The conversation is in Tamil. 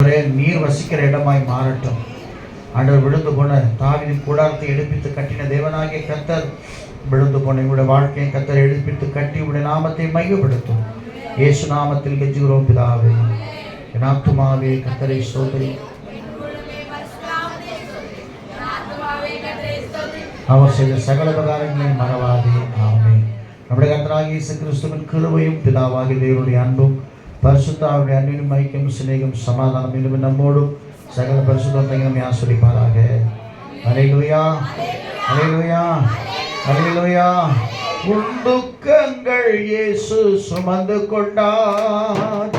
ஆண்டவரே நீர் வசிக்கிற இடமாய் மாறட்டும். ஆண்டவர் விழுந்து போன தாவீதின் கூடாரத்தை எடுப்பித்து கட்டின தேவனாகிய கர்த்தர் விழுந்து போன இவருடைய வாழ்க்கையை கர்த்தர் எடுப்பித்து கட்டி உடைய நாமத்தை மையப்படுத்தும். இயேசு நாமத்தில் கெஞ்சுகிறோம் பிதாவே. என் ஆத்துமாவே கர்த்தரை ஸ்தோத்திரி, அவர் செய்த சகல உபகாரங்களை மறவாதே. ஆமென். நம்முடைய கர்த்தராகிய இயேசு கிறிஸ்துவின் கிருபையும் பிதாவாகிய தேவனுடைய அன்பும் பரிசுத்த ஆவியுடைய அன்பின் ஐக்கியம் சிநேகம் சமாதானம் இன்னும் நம்மோடும் சகல பரிசுத்தத்தை நம்மை ஆசீர்வதிப்பாராக. அல்லேலூயா, அல்லேலூயா, அல்லேலூயா. உன் துக்கங்கள் இயேசு சுமந்து கொண்டார்,